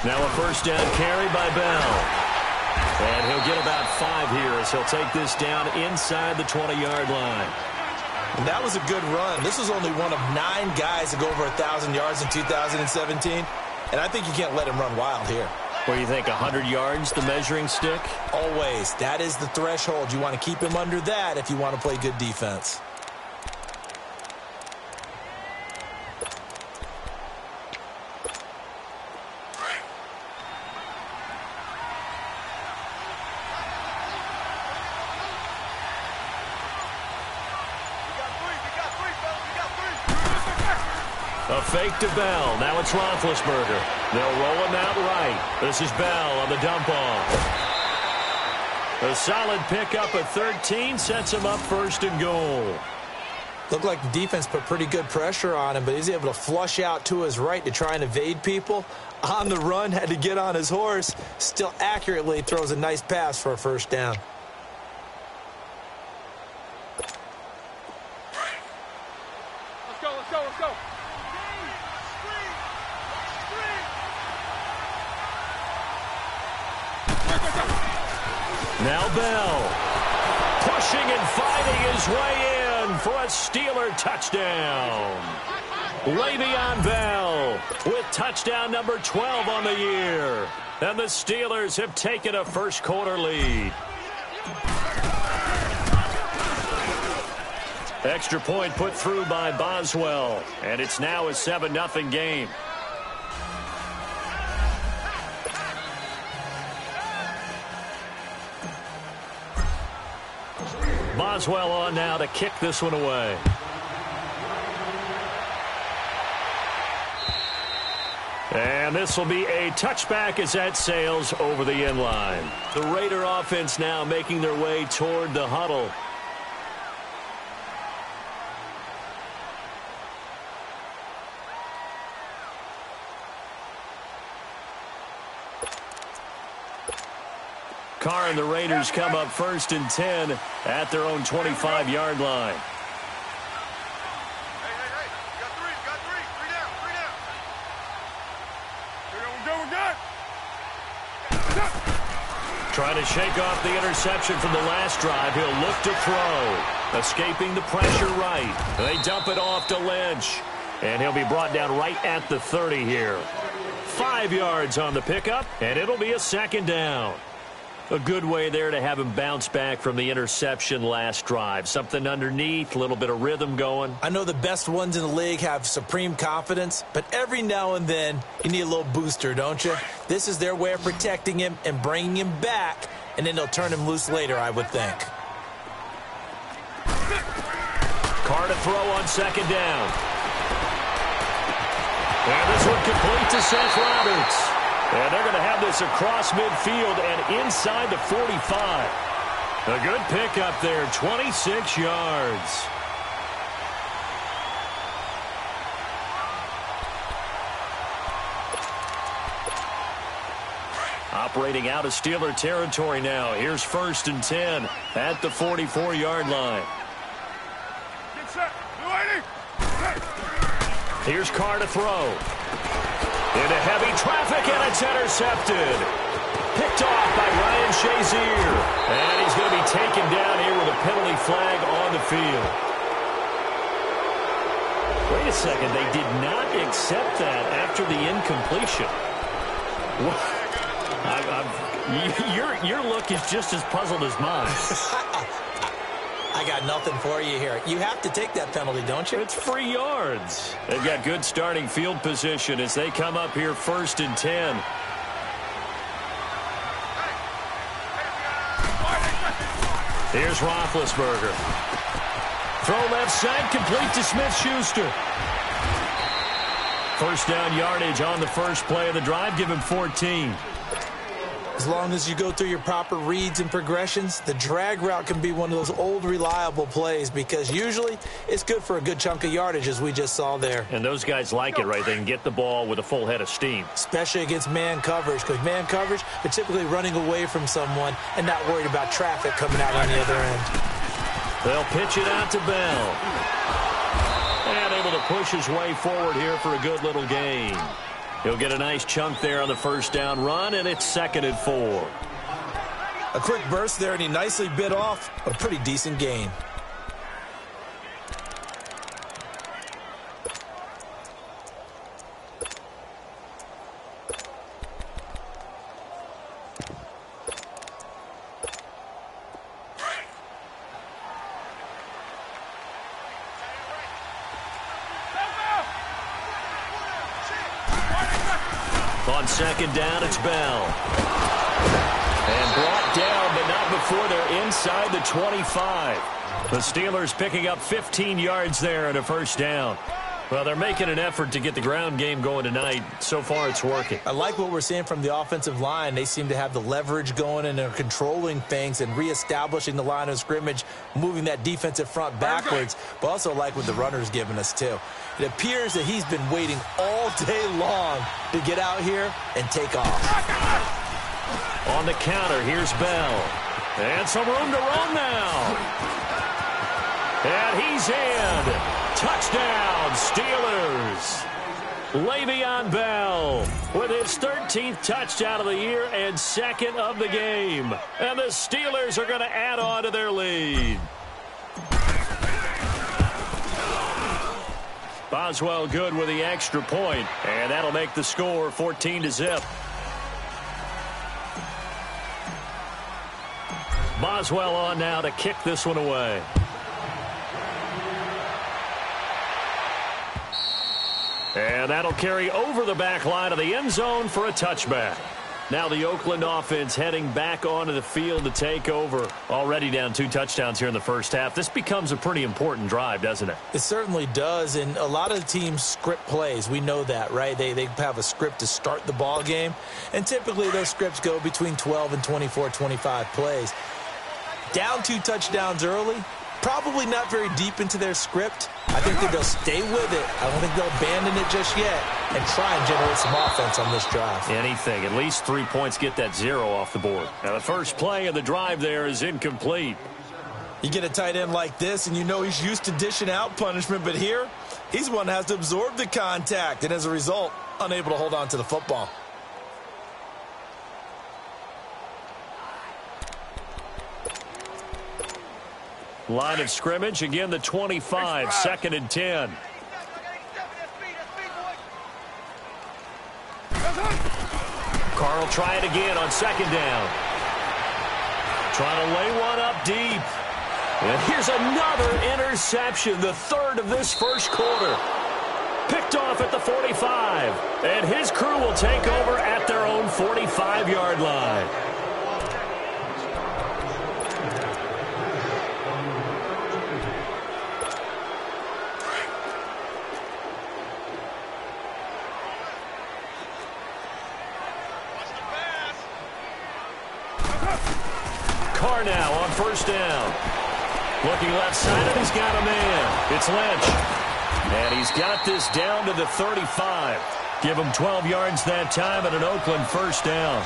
Now a first down carry by Bell. And he'll get about 5 here as he'll take this down inside the 20-yard line. And that was a good run. This was only one of 9 guys to go over 1,000 yards in 2017. And I think you can't let him run wild here. What do you think, 100 yards, the measuring stick? Always. That is the threshold. You want to keep him under that if you want to play good defense. A fake to Bell. Now it's Roethlisberger. They'll roll him out right. This is Bell on the dump off. A solid pickup of 13 sets him up first and goal. Looked like the defense put pretty good pressure on him, but he's able to flush out to his right to try and evade people. On the run, had to get on his horse. Still accurately throws a nice pass for a first down. Let's go, let's go, let's go. Now Bell, pushing and fighting his way in for a Steeler touchdown. Le'Veon Bell with touchdown number 12 on the year. And the Steelers have taken a first-quarter lead. Extra point put through by Boswell, and it's now a 7-0 game. Boswell on now to kick this one away. And this will be a touchback as that sails over the end line. The Raider offense now making their way toward the huddle. Carr and the Raiders come up 1st and 10 at their own 25-yard line. Hey, you got three. Three down. We're good. Trying to shake off the interception from the last drive. He'll look to throw. Escaping the pressure right. They dump it off to Lynch. And he'll be brought down right at the 30 here. 5 yards on the pickup, and it'll be a second down. A good way there to have him bounce back from the interception last drive. Something underneath, a little bit of rhythm going. I know the best ones in the league have supreme confidence, but every now and then you need a little booster, don't you? This is their way of protecting him and bringing him back, and then they'll turn him loose later, I would think. Carr to throw on second down. And this one complete to Seth Roberts. And they're going to have this across midfield and inside the 45. A good pickup there, 26 yards. Operating out of Steeler territory now. Here's 1st and 10 at the 44-yard line. Get set. Here's Carr to throw. Into heavy traffic, and it's intercepted. Picked off by Ryan Shazier. And he's going to be taken down here with a penalty flag on the field. Wait a second. They did not accept that after the incompletion. Your look is just as puzzled as mine. I got nothing for you here. You have to take that penalty, don't you? It's free yards. They've got good starting field position as they come up here 1st and 10. Here's Roethlisberger. Throw left side, complete to Smith-Schuster. First down yardage on the first play of the drive. Give him 14. As long as you go through your proper reads and progressions, the drag route can be one of those old reliable plays because usually it's good for a good chunk of yardage as we just saw there. And those guys like it, right? They can get the ball with a full head of steam. Especially against man coverage, because man coverage, they're typically running away from someone and not worried about traffic coming out on the other end. They'll pitch it out to Bell. And able to push his way forward here for a good little gain. He'll get a nice chunk there on the first down run, and it's 2nd and 4. A quick burst there, and he nicely bit off a pretty decent gain. On 2nd down, it's Bell. And brought down, but not before they're inside the 25. The Steelers picking up 15 yards there and a first down. Well, they're making an effort to get the ground game going tonight. So far, it's working. I like what we're seeing from the offensive line. They seem to have the leverage going, and they're controlling things and reestablishing the line of scrimmage, moving that defensive front backwards, but also like what the runner's giving us, too. It appears that he's been waiting all day long to get out here and take off. On the counter, here's Bell. And some room to run now. And he's in. Touchdown, Steelers. Le'Veon Bell with his 13th touchdown of the year and 2nd of the game. And the Steelers are going to add on to their lead. Boswell good with the extra point, and that'll make the score 14-0. Boswell on now to kick this one away. And that'll carry over the back line of the end zone for a touchback. Now the Oakland offense heading back onto the field to take over. Already down 2 touchdowns here in the first half. This becomes a pretty important drive, doesn't it? It certainly does, and a lot of the teams script plays. We know that, right? They have a script to start the ball game, and typically those scripts go between 12 and 24, 25 plays. Down 2 touchdowns early, probably not very deep into their script. I think that they'll stay with it. I don't think they'll abandon it just yet and try and generate some offense on this drive. Anything. At least 3 points, get that 0 off the board. Now the first play of the drive there is incomplete. You get a tight end like this, and you know he's used to dishing out punishment, but here, he's one that has to absorb the contact, and as a result, unable to hold on to the football. Line of scrimmage, again the 25, 2nd and 10. Carl try it again on 2nd down. Trying to lay one up deep. And here's another interception, the 3rd of this first quarter. Picked off at the 45. And his crew will take over at their own 45-yard line. Carr now on first down. Looking left side, and he's got a man. It's Lynch. And he's got this down to the 35. Give him 12 yards that time and an Oakland first down.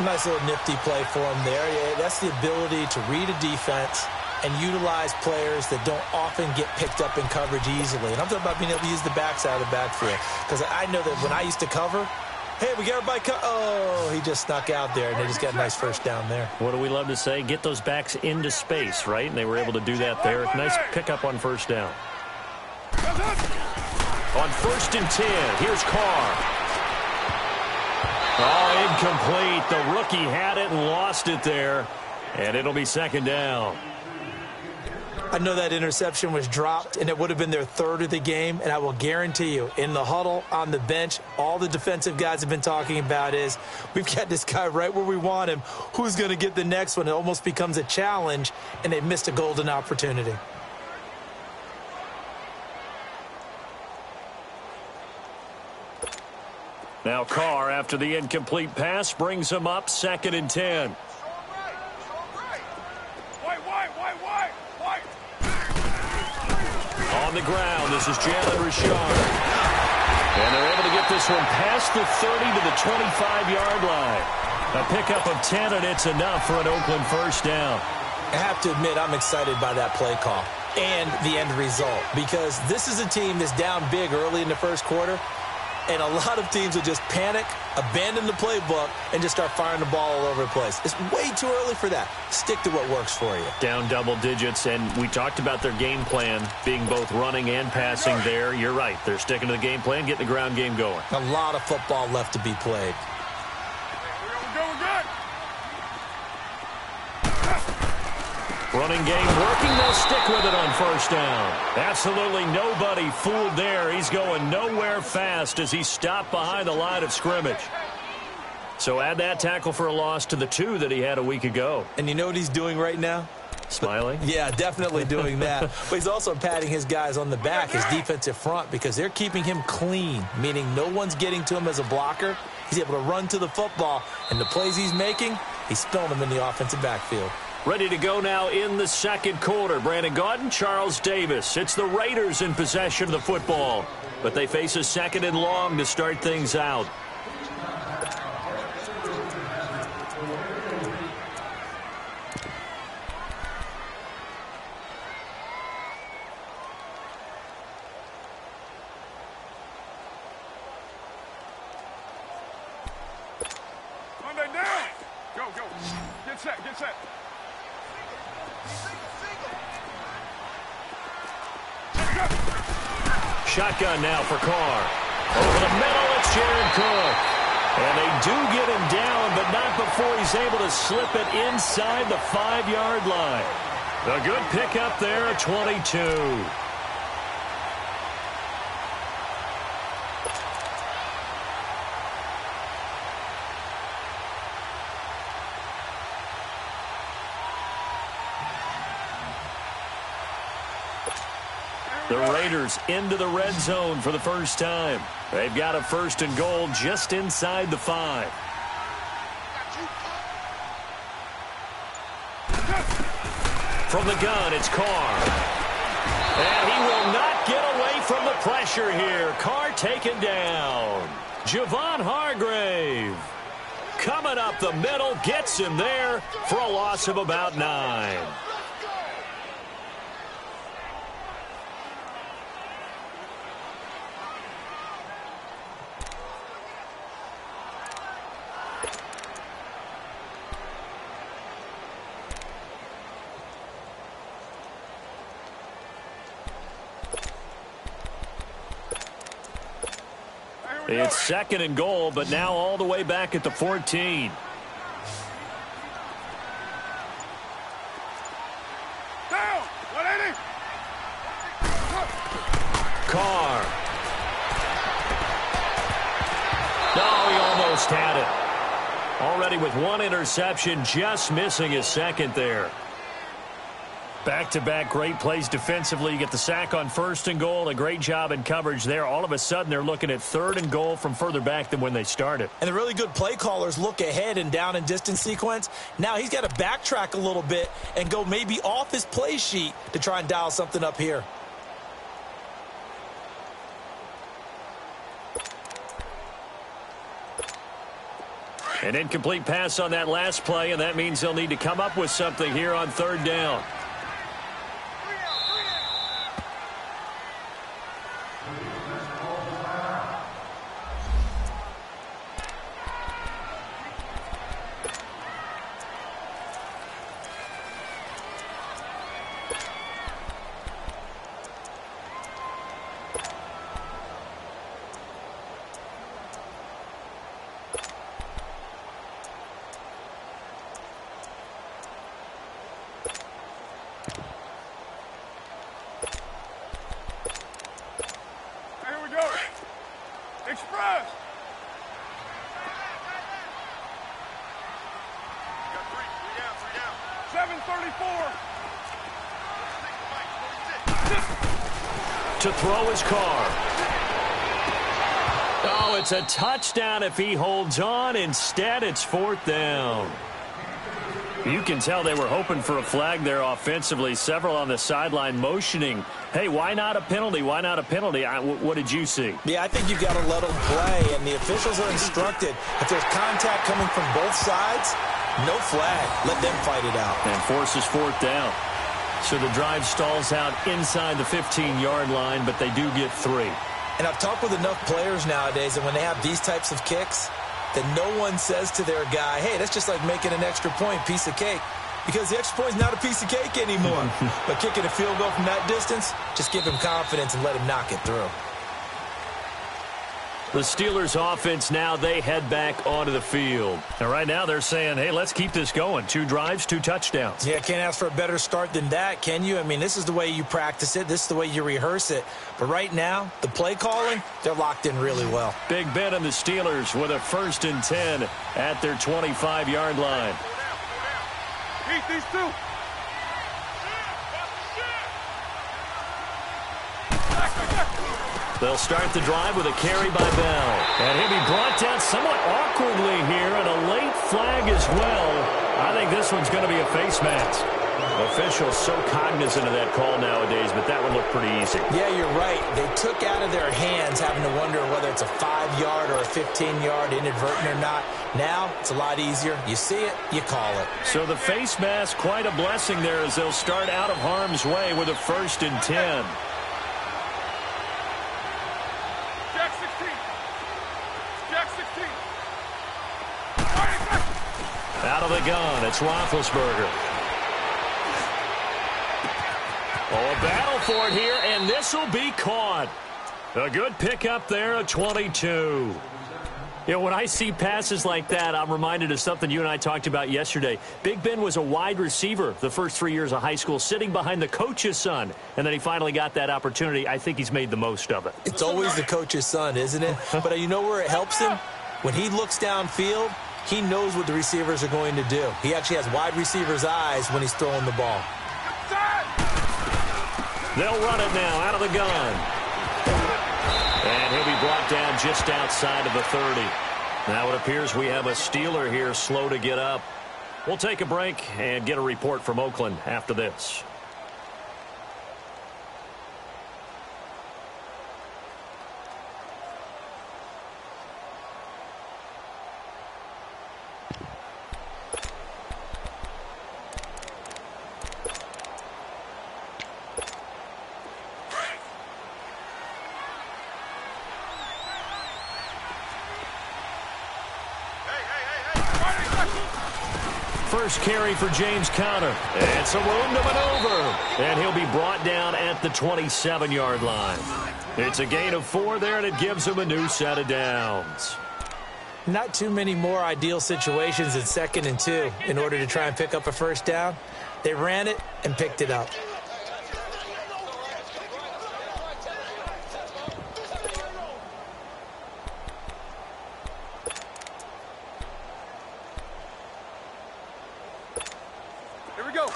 Nice little nifty play for him there. Yeah, that's the ability to read a defense and utilize players that don't often get picked up in coverage easily. And I'm talking about being able to use the backside of the backfield. Because I know that when I used to cover, hey, we got everybody oh, he just snuck out there, and they just got a nice first down there. What do we love to say? Get those backs into space, right? And they were able to do that there. Nice pickup on first down. On 1st and 10, here's Carr. Oh, incomplete. The rookie had it and lost it there. And it'll be 2nd down. I know that interception was dropped, and it would have been their 3rd of the game, and I will guarantee you, in the huddle, on the bench, all the defensive guys have been talking about is, we've got this guy right where we want him. Who's going to get the next one? It almost becomes a challenge, and they missed a golden opportunity. Now Carr, after the incomplete pass, brings him up 2nd and 10. On the ground, this is Jalen Richard. And they're able to get this one past the 30 to the 25-yard line. A pickup of 10, and it's enough for an Oakland first down. I have to admit, I'm excited by that play call and the end result, because this is a team that's down big early in the first quarter, And a lot of teams will just panic, abandon the playbook, and just start firing the ball all over the place. It's way too early for that. Stick to what works for you. Down double digits, and we talked about their game plan being both running and passing there. You're right. They're sticking to the game plan, getting the ground game going. A lot of football left to be played. Running game working. They'll stick with it on first down. Absolutely nobody fooled there. He's going nowhere fast as he stopped behind the line of scrimmage. So add that tackle for a loss to the 2 that he had a week ago. And you know what he's doing right now? Smiling? Yeah, definitely doing that. But he's also patting his guys on the back, his defensive front, because they're keeping him clean, meaning no one's getting to him as a blocker. He's able to run to the football, and the plays he's making, he's spilling them in the offensive backfield. Ready to go now in the second quarter. Brandon Gaudin, Charles Davis. It's the Raiders in possession of the football, but they face a second and long to start things out. Monday down. Go, go. Get set, get set. Shotgun now for Carr. Over the middle, it's Jared Cook. And they do get him down, but not before he's able to slip it inside the 5-yard line. A good pickup there at 22. The Raiders into the red zone for the first time. They've got a first and goal just inside the 5. From the gun, it's Carr. And he will not get away from the pressure here. Carr taken down. Javon Hargrave coming up the middle, gets him there for a loss of about 9. It's second and goal, but now all the way back at the 14. Down. 180. Carr. No, he almost had it. Already with 1 interception, just missing his second there. Back-to-back great plays defensively. You get the sack on first and goal. A great job in coverage there. All of a sudden, they're looking at third and goal from further back than when they started. And the really good play callers look ahead and down and distance sequence. Now he's got to backtrack a little bit and go maybe off his play sheet to try and dial something up here. An incomplete pass on that last play, and that means they'll need to come up with something here on third down. Express. Got three down. 7:34. To throw his Carr. Oh, it's a touchdown if he holds on. Instead, it's fourth down. You can tell they were hoping for a flag there offensively. Several on the sideline motioning, hey, why not a penalty? Why not a penalty? What did you see? Yeah, I think you've got to let them play, and the officials are instructed. If there's contact coming from both sides, no flag. Let them fight it out. And forces fourth down. So the drive stalls out inside the 15-yard line, but they do get 3. And I've talked with enough players nowadays, and when they have these types of kicks, that no one says to their guy, hey, that's just like making an extra point, piece of cake. Because the extra point is not a piece of cake anymore. But kicking a field goal from that distance, just give him confidence and let him knock it through. The Steelers offense now, they head back onto the field. And right now they're saying, hey, let's keep this going. 2 drives, 2 touchdowns. Yeah, can't ask for a better start than that, can you? I mean, this is the way you practice it. This is the way you rehearse it. But right now, the play calling, they're locked in really well. Big Ben and the Steelers with a 1st and 10 at their 25-yard line. Beat these two. They'll start the drive with a carry by Bell. And he'll be brought down somewhat awkwardly here, and a late flag as well. I think this one's going to be a face mask. Officials so cognizant of that call nowadays, but that one looked pretty easy. Yeah, you're right. They took out of their hands having to wonder whether it's a 5-yard or a 15-yard inadvertent or not. Now, it's a lot easier. You see it, you call it. So the face mask, quite a blessing there as they'll start out of harm's way with a 1st and 10. Out of the gun, it's Roethlisberger. Oh, a battle for it here, and this will be caught. A good pickup there, a 22. You know, when I see passes like that, I'm reminded of something you and I talked about yesterday. Big Ben was a wide receiver the first 3 years of high school, sitting behind the coach's son, and then he finally got that opportunity. I think he's made the most of it. It's always the coach's son, isn't it? But you know where it helps him? When he looks downfield, he knows what the receivers are going to do. He actually has wide receivers' eyes when he's throwing the ball. They'll run it now out of the gun. And he'll be brought down just outside of the 30. Now it appears we have a Steeler here slow to get up. We'll take a break and get a report from Oakland after this. First carry for James Conner. It's a room to maneuver. And he'll be brought down at the 27-yard line. It's a gain of 4 there, and it gives him a new set of downs. Not too many more ideal situations in 2nd and 2 in order to try and pick up a first down. They ran it and picked it up. Here we go.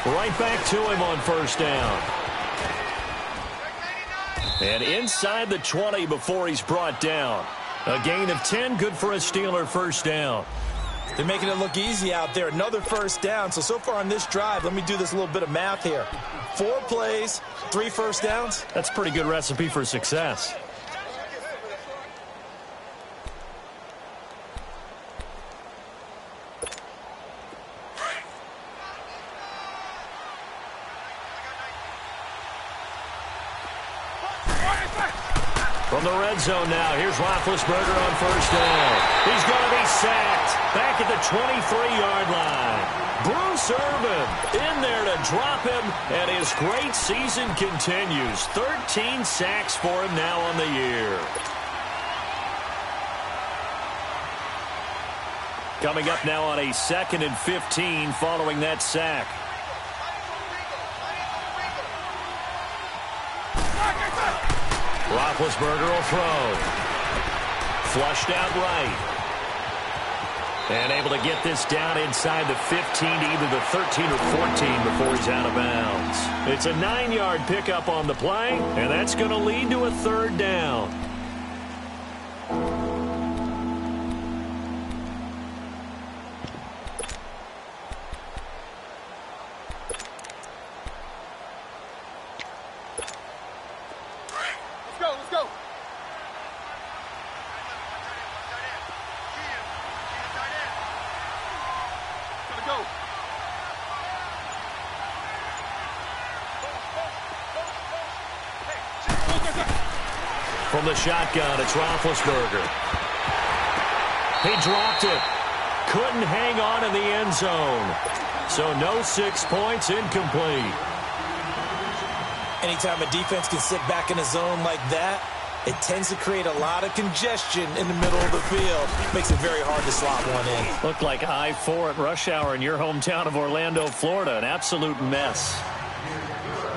Right back to him on first down. And inside the 20 before he's brought down. A gain of 10, good for a Steeler first down. They're making it look easy out there. Another first down. So far on this drive, let me do this little bit of math here. 4 plays, 3 first downs. That's a pretty good recipe for success. From the red zone now, here's Roethlisberger on first down. He's going to be sacked back at the 23-yard line. Bruce Irvin in there to drop him, and his great season continues. 13 sacks for him now on the year. Coming up now on a 2nd and 15 following that sack. Roethlisberger will throw. Flushed out right. And able to get this down inside the 15 to either the 13 or 14 before he's out of bounds. It's a 9-yard pickup on the play, and that's going to lead to a 3rd down. From the shotgun, it's Roethlisberger. He dropped it. Couldn't hang on in the end zone. So no 6 points, incomplete. Anytime a defense can sit back in a zone like that, it tends to create a lot of congestion in the middle of the field. Makes it very hard to slot one in. Looked like I-4 at rush hour in your hometown of Orlando, Florida. An absolute mess.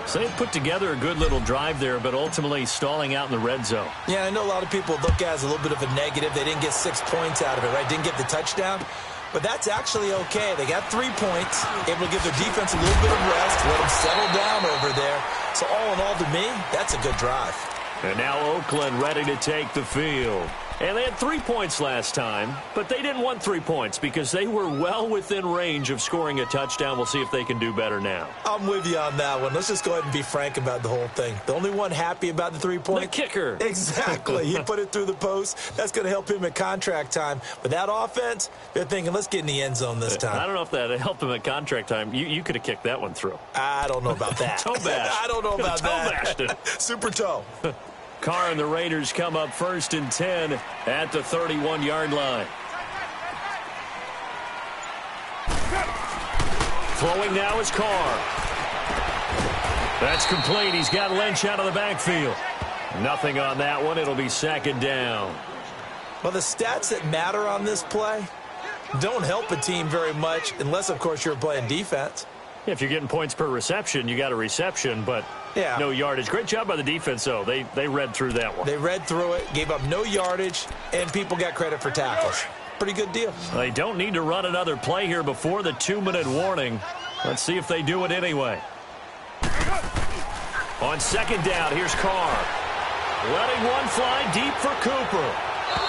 So they put together a good little drive there, but ultimately stalling out in the red zone. Yeah, I know a lot of people look at it as a little bit of a negative. They didn't get 6 points out of it, right? Didn't get the touchdown. But that's actually okay. They got 3 points, able to give their defense a little bit of rest, let them settle down over there. So all in all, to me, that's a good drive. And now Oakland ready to take the field. And they had 3 points last time, but they didn't want 3 points because they were well within range of scoring a touchdown. We'll see if they can do better now. I'm with you on that one. Let's just go ahead and be frank about the whole thing. The only one happy about the 3 points? The kicker. Exactly. He put it through the post. That's going to help him at contract time. But that offense, they're thinking, let's get in the end zone this time. I don't know if that helped him at contract time. You could have kicked that one through. I don't know about that. Toe bash. I don't know about that. Toe bashed it. Super toe. Carr and the Raiders come up 1st and 10 at the 31-yard line. Throwing now is Carr. That's complete. He's got Lynch out of the backfield. Nothing on that one. It'll be 2nd down. Well, the stats that matter on this play don't help a team very much unless, of course, you're playing defense. If you're getting points per reception, you got a reception, but no yardage. Great job by the defense, though. They read through that one. They read through it, gave up no yardage, and people got credit for tackles. Pretty good deal. They don't need to run another play here before the 2-minute warning. Let's see if they do it anyway. On 2nd down, here's Carr. Letting one fly deep for Cooper.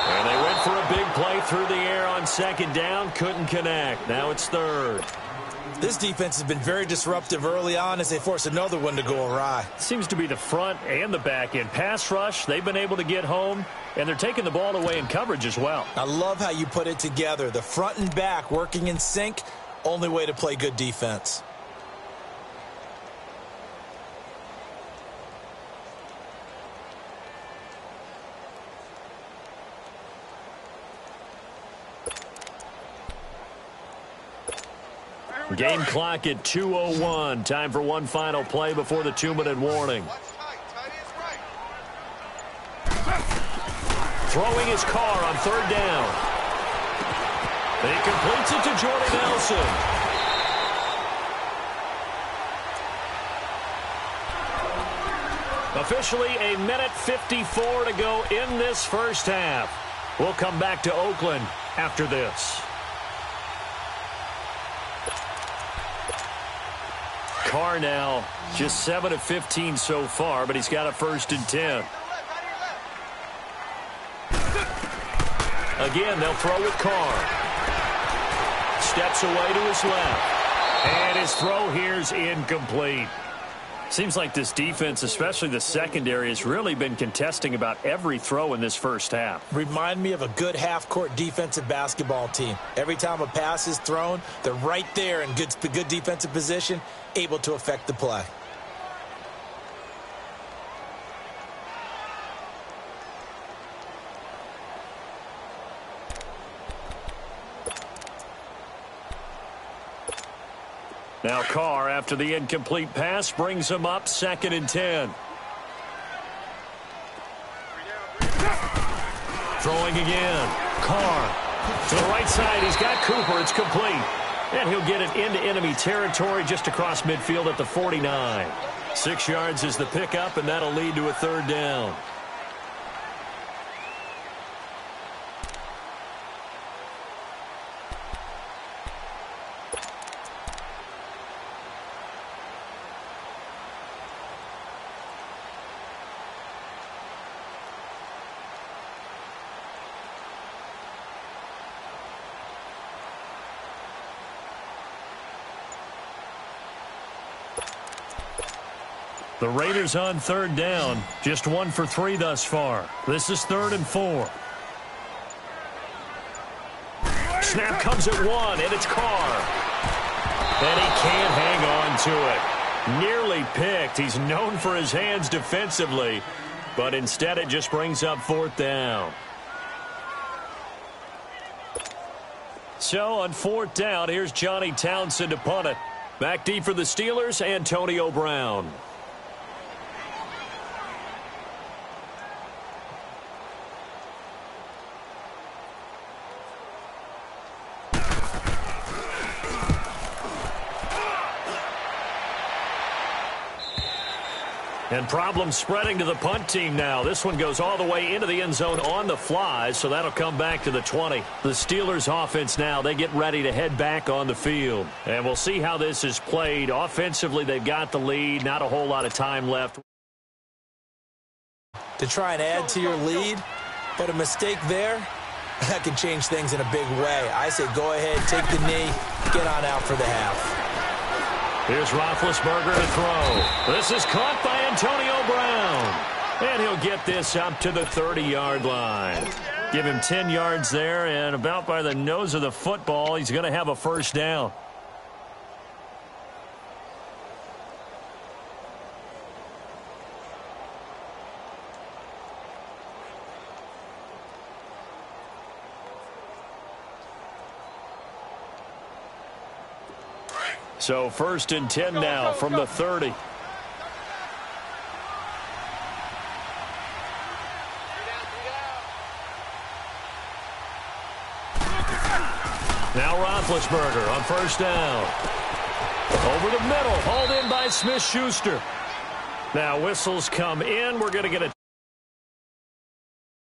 And they went for a big play through the air on 2nd down. Couldn't connect. Now it's 3rd. This defense has been very disruptive early on as they force another one to go awry. Seems to be the front and the back end. Pass rush, they've been able to get home, and they're taking the ball away in coverage as well. I love how you put it together. The front and back working in sync, only way to play good defense. Game clock at 2:01. Time for one final play before the 2-minute warning. Throwing his Carr on 3rd down. He completes it to Jordan Nelson. Officially a minute 54 to go in this first half. We'll come back to Oakland after this. Carr now just 7 of 15 so far, but he's got a 1st and 10. Again, they'll throw with Carr. Steps away to his left. And his throw here's incomplete. Seems like this defense, especially the secondary, has really been contesting about every throw in this first half. Remind me of a good half-court defensive basketball team. Every time a pass is thrown, they're right there in good defensive position, able to affect the play. Now Carr, after the incomplete pass, brings him up 2nd and 10. Throwing again. Carr to the right side. He's got Cooper. It's complete. And he'll get it into enemy territory just across midfield at the 49. 6 yards is the pickup, and that'll lead to a 3rd down. The Raiders on 3rd down. Just 1 for 3 thus far. This is 3rd and 4. Snap comes at 1, and it's Carr. And he can't hang on to it. Nearly picked. He's known for his hands defensively. But instead it just brings up 4th down. So on 4th down, here's Johnny Townsend to punt it. Back deep for the Steelers, Antonio Brown. And problems spreading to the punt team now. This one goes all the way into the end zone on the fly, so that'll come back to the 20. The Steelers offense now, they get ready to head back on the field. And we'll see how this is played. Offensively, they've got the lead. Not a whole lot of time left. To try and add to your lead, but a mistake there, that can change things in a big way. I say go ahead, take the knee, get on out for the half. Here's Roethlisberger to throw. This is caught by Antonio Brown. And he'll get this up to the 30-yard line. Give him 10 yards there, and about by the nose of the football, he's going to have a first down. So 1st and 10 now from the 30. Now Roethlisberger on 1st down. Over the middle, hauled in by Smith-Schuster. Now whistles come in. We're going to get a